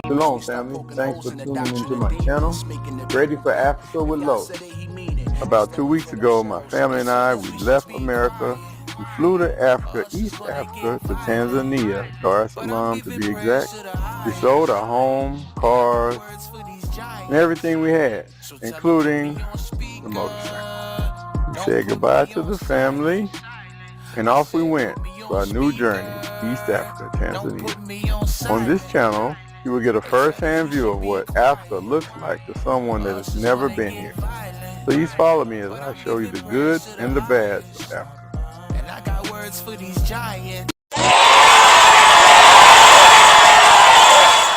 Shalom, family. Thanks for tuning into my channel, Ready for Africa with Lo. About 2 weeks ago, my family and I, we left America. We flew to Africa, East Africa, to Tanzania, Dar es Salaam to be exact. We sold our home, cars, and everything we had, including the motorcycle. We said goodbye to the family, and off we went to our new journey, East Africa, Tanzania. On this channel, you will get a first-hand view of what Africa looks like to someone that has never been here. Please follow me as I show you the goods and the bads of Africa. And I got words for these giants.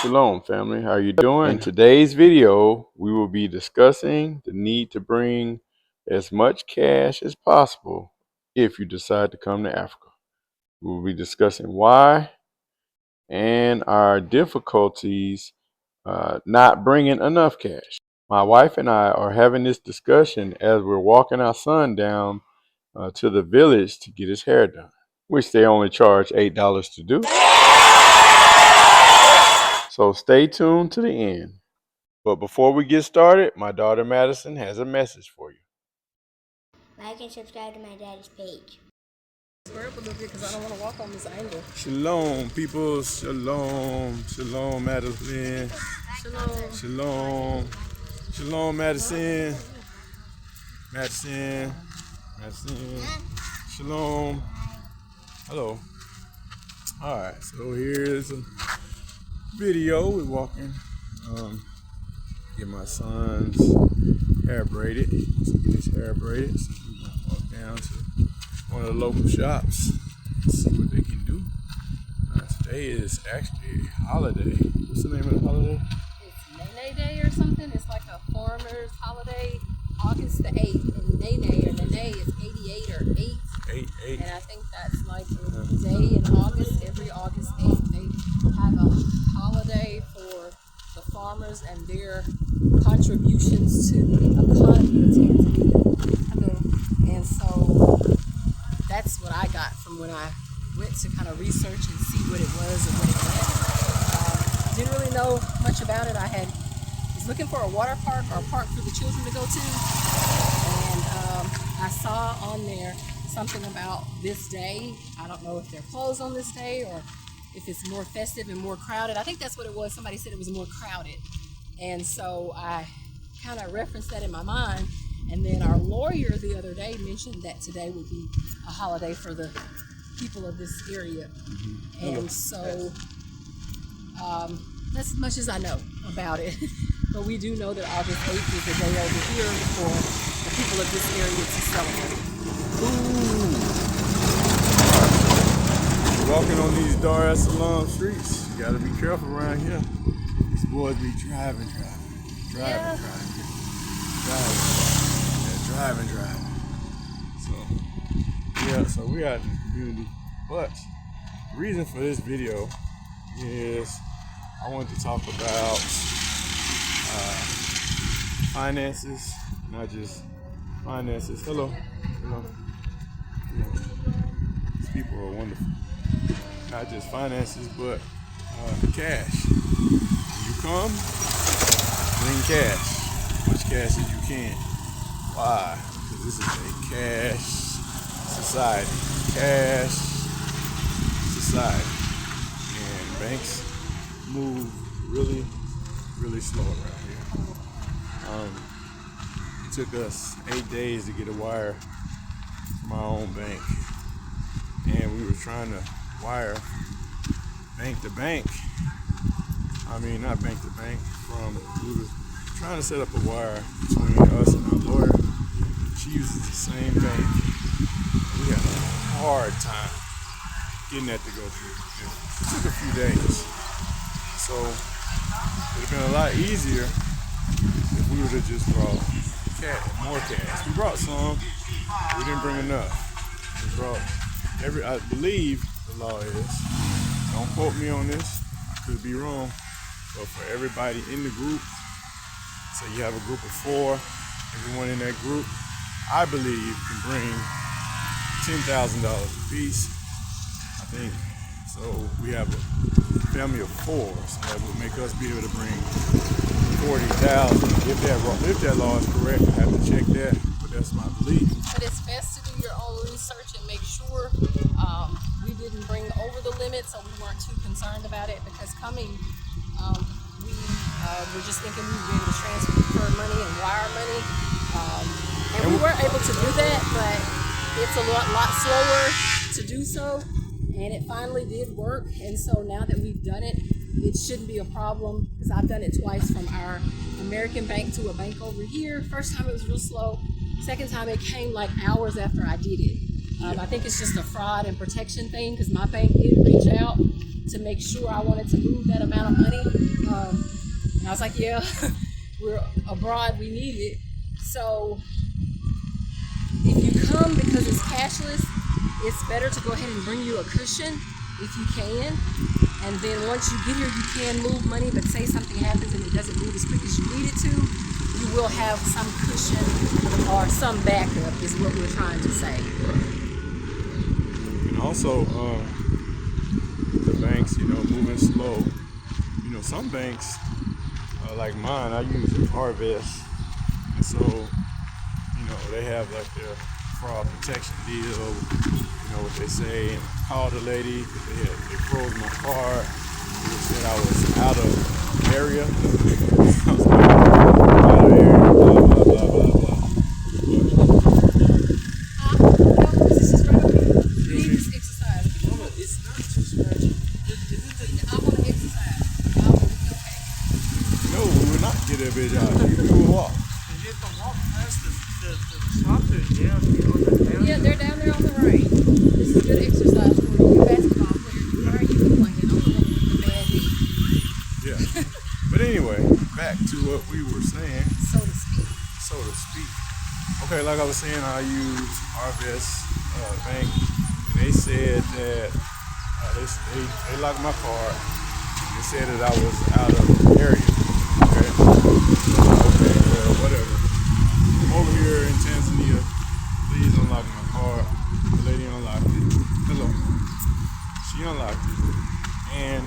Shalom, family. How are you doing? In today's video, we will be discussing the need to bring as much cash as possible if you decide to come to Africa. We will be discussing why and our difficulties not bringing enough cash. My wife and I are having this discussion as we're walking our son down to the village to get his hair done, which they only charge $8 to do. So stay tuned to the end. But before we get started, my daughter Madison has a message for you. Like and subscribe to my daddy's page. Because I don't want to walk on this angle. Shalom, people. Shalom. Shalom, Madison. Shalom. Shalom. Shalom, Madison. Madison. Madison. Shalom. Hello. Alright, so here's a video. We're walking. Get my son's hair braided. So get his hair braided. So we're gonna walk down to one of the local shops and see what they can do. Today is actually a holiday. What's the name of the holiday? It's Nane Day or something. It's like a farmer's holiday, August the 8th. And Nane is 88 or 8. 8. And I think that's like a day in August. Every August 8th, they have a holiday for the farmers and their contributions to the economy of Tanzania. And so that's what I got from when I went to kind of research and see what it was and what it meant. Didn't really know much about it. Was looking for a water park or a park for the children to go to, and I saw on there something about this day. I don't know if they're closed on this day or if it's more festive and more crowded. I think that's what it was. Somebody said it was more crowded, and so I kind of referenced that in my mind. And then our lawyer the other day mentioned that today would be a holiday for the people of this area. Mm-hmm. And so that's as much as I know about it. But we do know that August 8th is a day over here for the people of this area to celebrate. Ooh. Walking on these Dar es Salaam streets, you gotta be careful around here. These boys be driving. So we out in the community. But the reason for this video is I wanted to talk about finances, not just finances. Hello. These people are wonderful. Not just finances, but cash. When you come, bring cash. As much cash as you can. Why? Because this is a cash society. Cash society. And banks move really, really slow around here. It took us 8 days to get a wire from our own bank. And we were trying to wire bank to bank. I mean, not bank to bank. We were trying to set up a wire between us and our lawyer. She uses the same bank. We had a hard time getting that to go through. It took a few days. So it would have been a lot easier if we would have just brought more cash. We brought some. We didn't bring enough. We brought I believe the law is, don't quote me on this, could be wrong, but for everybody in the group, so you have a group of 4, everyone in that group, I believe can bring $10,000 a piece. I think so. We have family of 4, so that would make us be able to bring 40,000. If that law is correct, I have to check that, but that's my belief. But it's best to do your own research and make sure we didn't bring over the limit, so we weren't too concerned about it. Because coming, we were just thinking we would be able to transfer money and wire money, and we were able to do that, but it's a lot slower to do so. And it finally did work, and so now that we've done it, it shouldn't be a problem, because I've done it twice from our American bank to a bank over here. First time it was real slow. Second time it came like hours after I did it. I think it's just a fraud and protection thing, because my bank did reach out to make sure I wanted to move that amount of money. And I was like, yeah, we're abroad, we need it. So if you come because it's cashless, it's better to go ahead and bring you a cushion if you can. And then once you get here, you can move money, but say something happens and it doesn't move as quick as you need it to, you will have some cushion or some backup, is what we're trying to say. And also, the banks, moving slow. Some banks, like mine, I use Harvest, and so, they have like their fraud protection deal. What they say, and I called the lady, they froze my card. They said I was out of area. I was like, out of area, blah, blah, blah, blah, blah. This is just right over here. You need this exercise. Mama, it's not too scratchy. I want to exercise. I'll be okay. No, we would not get that bitch out. You will walk. And you have to walk past the soccer down there on the down. Yeah, they're down there on the right. This is good exercise for you basketball players. Why are you complaining? I'm the one with the bad knee. Yeah. But anyway, back to what we were saying, So to speak. so to speak. Okay, like I was saying, I use Harvest Bank, and they said that they locked my card. They said that I was out of area. Okay, well, whatever. I'm over here in Tanzania. Please unlock my card. The lady unlocked it. Hello. She unlocked it, and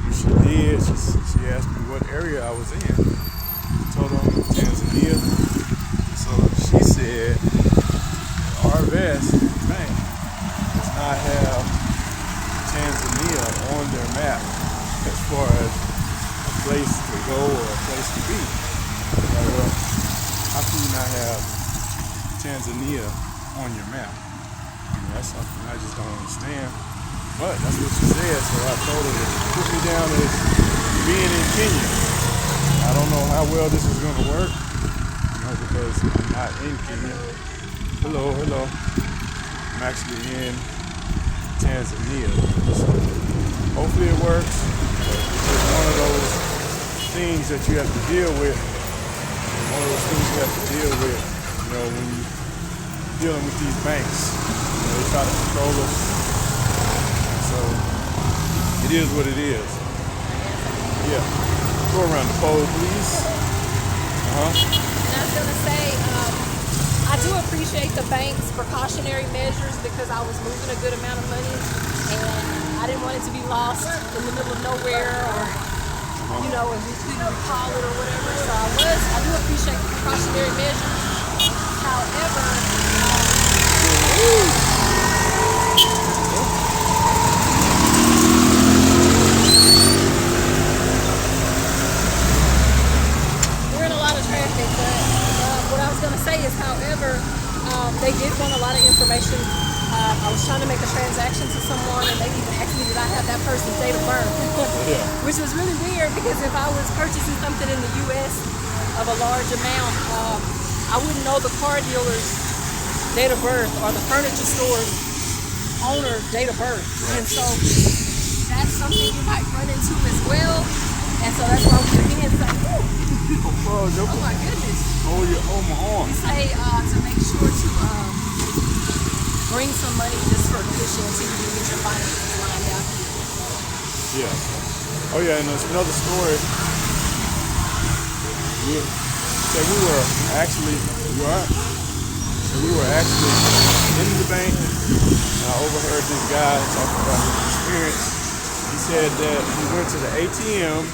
when she did, she asked me what area I was in. I told her I'm in Tanzania. So she said Harvest Bank does not have Tanzania on their map as far as a place to go or a place to be. Like, well, how can you not have Tanzania on your map? That's something I just don't understand. But that's what she said, so I told her to put me down as being in Kenya. I don't know how well this is going to work, because I'm not in Kenya. Hello. I'm actually in Tanzania. So hopefully it works. It's one of those things that you have to deal with. One of those things you have to deal with, when you're dealing with these banks. They try to control us. So it is what it is. Yeah. Go around the pole, please. And I was going to say, I do appreciate the bank's precautionary measures, because I was moving a good amount of money and I didn't want it to be lost in the middle of nowhere, or if we couldn't recall it or whatever. So I do appreciate the precautionary measures. However, we're in a lot of traffic, but what I was going to say is, however, they did want a lot of information. I was trying to make a transaction to someone, and they even asked me did I have that person's date of birth, which was really weird, because if I was purchasing something in the U.S. of a large amount, I wouldn't know the car dealer's date of birth or the furniture store's owner's date of birth. And so that's something you might run into as well. And so that's why we're being so, oh my goodness. Oh my arm. We say to make sure to bring some money just for a cushion until you can get your finances lined out here. Yeah. Oh yeah, and there's another story. We were actually in the bank, and I overheard this guy talking about his experience. He said that he went to the ATM,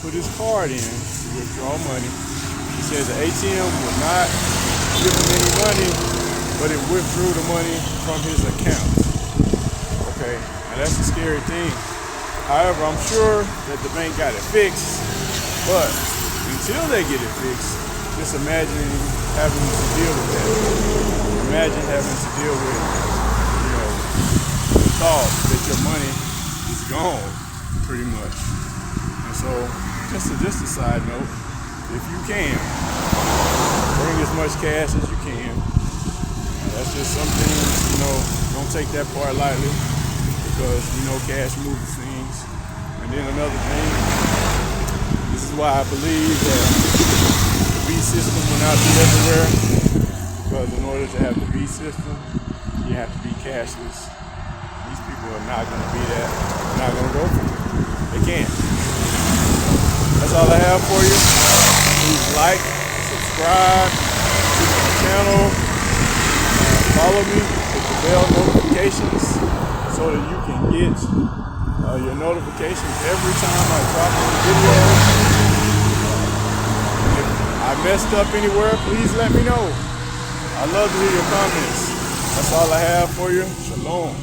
put his card in to withdraw money. He said the ATM would not give him any money, but it withdrew the money from his account. Okay, now that's a scary thing. However, I'm sure that the bank got it fixed, but until they get it fixed, just imagine having to deal with that. Imagine having to deal with, the thought that your money is gone, pretty much. And so, just a side note, if you can, bring as much cash as you can. That's just something, don't take that part lightly, because cash moves things. And then another thing, this is why I believe that the B system will not be everywhere, because in order to have the B system, you have to be cashless. These people are not going to be that. They're not going to go for it. They can't. That's all I have for you. Please like, subscribe to my channel, follow me with the bell notifications so that you can get your notifications every time I drop a video. If I messed up anywhere, please let me know. I love to hear your comments. That's all I have for you. Shalom.